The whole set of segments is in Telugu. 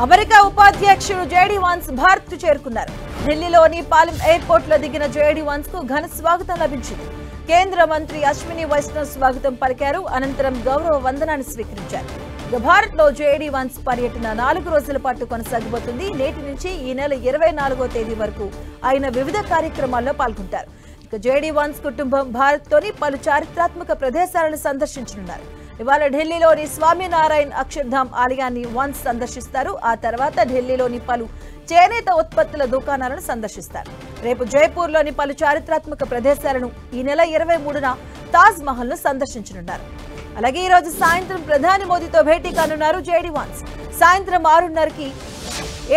అమెరికా ఉపాధ్యక్షుడు జేడీ వాన్స్ భారత్ చేరుకున్నారు. ఢిల్లీలోని పాలెం ఎయిర్పోర్ట్ లో దిగిన జేడీ వాన్స్ కు ఘన స్వాగతం లభించింది. కేంద్ర మంత్రి అశ్విని వైష్ణవ్ స్వాగతం పలికారు. అనంతరం గౌరవ వందనాన్ని స్వీకరించారు. భారత్ లో జేడీ వాన్స్ పర్యటన 4 రోజుల పాటు కొనసాగబోతుంది. నేటి నుంచి ఈ నెల 24వ తేదీ వరకు ఆయన వివిధ కార్యక్రమాల్లో పాల్గొంటారు. జేడీ వాన్స్ కుటుంబం భారత్ లోని పలు చారిత్రాత్మక ప్రదేశాలను సందర్శించనున్నారు. ఇవాళ ఢిల్లీలోని స్వామినారాయణ్ అక్షర్ధామ్ ఆలయాన్ని వాన్స్ సందర్శిస్తారు. ఆ తర్వాత ఢిల్లీలోని పలు చేనేత ఉత్పత్తుల దుకాణాలను సందర్శిస్తారు. రేపు జైపూర్లోని పలు చారిత్రాత్మక ప్రదేశాలను, ఈ నెల 23న తాజ్ మహల్ ను సందర్శించనున్నారు. అలాగే ఈ రోజు సాయంత్రం ప్రధాని మోదీతో భేటీ కానున్నారు జేడీ వాన్స్. సాయంత్రం 6:30కి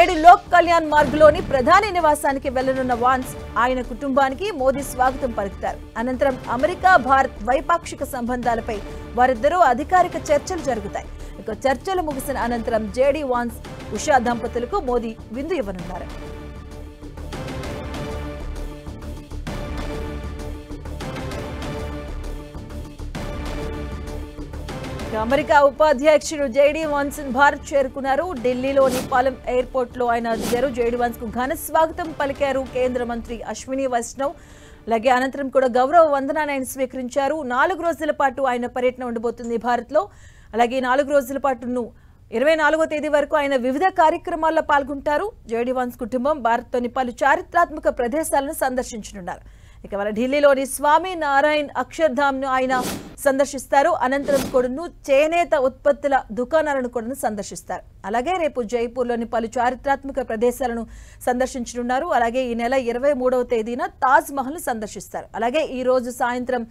7 లోక్ కళ్యాణ్ మార్గ్లోని ప్రధాని నివాసానికి వెళ్లనున్న వాన్స్ ఆయన కుటుంబానికి మోదీ స్వాగతం పలుకుతారు. అనంతరం అమెరికా భారత్ ద్వైపాక్షిక సంబంధాలపై వారిద్దరూ అధికారిక చర్చలు జరుగుతాయి. ఇక చర్చలు ముగిసిన అనంతరం జేడీ వాన్స్, ఉషా దంపతులకు మోదీ విందు ఇవ్వనున్నారు. అమెరికా ఉపాధ్యక్షుడు జేడీ వాన్స్ భారత్ చేరుకున్నారు. ఢిల్లీలోని పాలెం ఎయిర్పోర్ట్ లో ఆయన దిగారు. జేడీ వాన్స్ కు ఘన స్వాగతం పలికారు కేంద్ర మంత్రి అశ్విని వైష్ణవ్. అలాగే అనంతరం కూడా గౌరవ వందనాన్ని ఆయన స్వీకరించారు. 4 రోజుల పాటు ఆయన పర్యటన ఉండబోతుంది భారత్ లో. అలాగే 4 రోజుల పాటు 24వ తేదీ వరకు ఆయన వివిధ కార్యక్రమాల్లో పాల్గొంటారు. జేడీ వాన్స్ కుటుంబం భారత్లోని పలు చారిత్రాత్మక ప్రదేశాలను సందర్శించనున్నారు. ఇక వాళ్ళ ఢిల్లీలోని స్వామినారాయణ్ అక్షర్ధామ్ ను ఆయన సందర్శిస్తారు. అనంతరం కూడా చేనేత ఉత్పత్తుల దుకాణాలను కూడా సందర్శిస్తారు. అలాగే రేపు జైపూర్లోని పలు చారిత్రాత్మక ప్రదేశాలను సందర్శించనున్నారు. అలాగే ఈ నెల 23వ తేదీన తాజ్ మహల్ సందర్శిస్తారు. అలాగే ఈ రోజు సాయంత్రం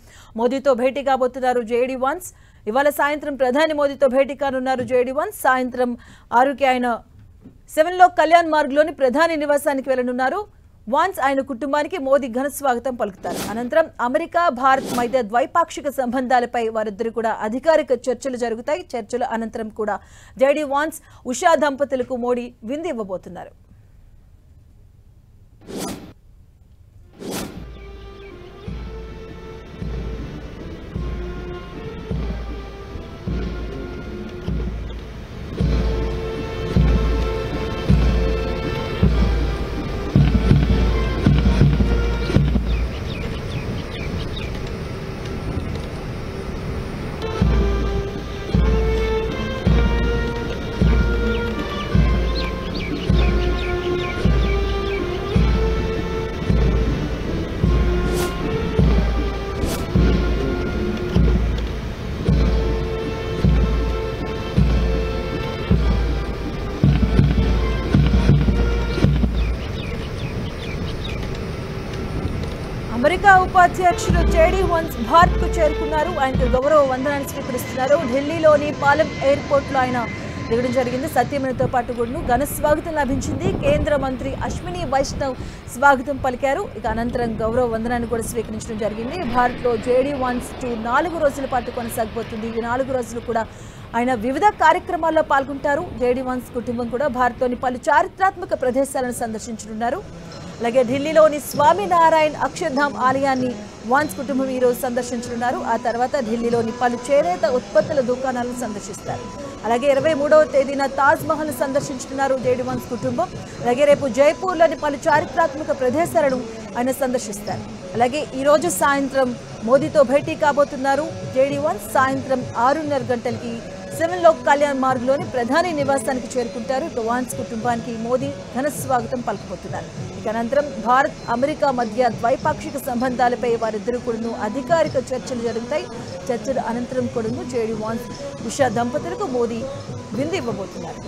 మోదీతో భేటీ కాబోతున్నారు జేడీ వాన్స్. ఇవాళ సాయంత్రం ప్రధాని మోదీతో భేటీ కానున్నారు జేడీ వాన్స్. సాయంత్రం 6కి ఆయన 7 లోక్ కళ్యాణ్ మార్గ్లోని ప్రధాని నివాసానికి వెళ్లనున్నారు. వాన్స్ ఆయన కుటుంబానికి మోదీ ఘన స్వాగతం పలుకుతారు. అనంతరం అమెరికా భారత్ మధ్య ద్వైపాక్షిక సంబంధాలపై వారిద్దరు కూడా అధికారిక చర్చలు జరుగుతాయి. చర్చల అనంతరం కూడా జేడీ వాన్స్, ఉషా దంపతులకు మోడీ విందు ఇవ్వబోతున్నారు. అమెరికా ఉపాధ్యక్షుడు జేడీ వాన్స్ భారత్ కు చేరుకున్నారు. ఆయనకు గౌరవ వందనాన్ని స్వీకరిస్తున్నారు. ఢిల్లీలోని పాలెం ఎయిర్పోర్ట్ లో ఆయన దిగడం జరిగింది. సత్యమణితో పాటు కూడా ఘన స్వాగతం లభించింది. కేంద్ర మంత్రి అశ్విని వైష్ణవ్ స్వాగతం పలికారు. ఇక అనంతరం గౌరవ వందనాన్ని కూడా స్వీకరించడం జరిగింది. భారత్ లో జేడీ వాన్స్ 4 రోజుల పాటు కొనసాగబోతుంది. ఈ 4 రోజులు కూడా ఆయన వివిధ కార్యక్రమాల్లో పాల్గొంటారు. జేడీ వాన్స్ కుటుంబం కూడా భారత్లోని పలు చారిత్రాత్మక ప్రదేశాలను సందర్శించనున్నారు. అలాగే ఢిల్లీలోని స్వామినారాయణ్ అక్షర్ధామ్ ఆలయాన్ని వాన్స్ కుటుంబం ఈ రోజు సందర్శించనున్నారు. ఆ తర్వాత ఢిల్లీలోని పలు చేనేత ఉత్పత్తుల దుకాణాలను సందర్శిస్తారు. అలాగే 23వ తేదీన తాజ్ మహల్ సందర్శించనున్నారు జేడీ వాన్స్ కుటుంబం. అలాగే రేపు జైపూర్లోని పలు చారిత్రాత్మక ప్రదేశాలను ఆయన సందర్శిస్తారు. అలాగే ఈ రోజు సాయంత్రం మోదీతో భేటీ కాబోతున్నారు జేడీ వాన్స్. సాయంత్రం 6:30 గంటలకి 7 లోక్ కళ్యాణ్ మార్గ్లోని ప్రధాని నివాసానికి చేరుకుంటారు. ఇక వాన్స్ కుటుంబానికి మోదీ ఘన స్వాగతం పలకబోతున్నారు. ఇక అనంతరం భారత్ అమెరికా మధ్య ద్వైపాక్షిక సంబంధాలపై వారిద్దరూ కూడా అధికారిక చర్చలు జరుగుతాయి. చర్చల అనంతరం కూడా జేడీ వాన్స్, ఉషా దంపతులకు మోదీ విందు ఇవ్వబోతున్నారు.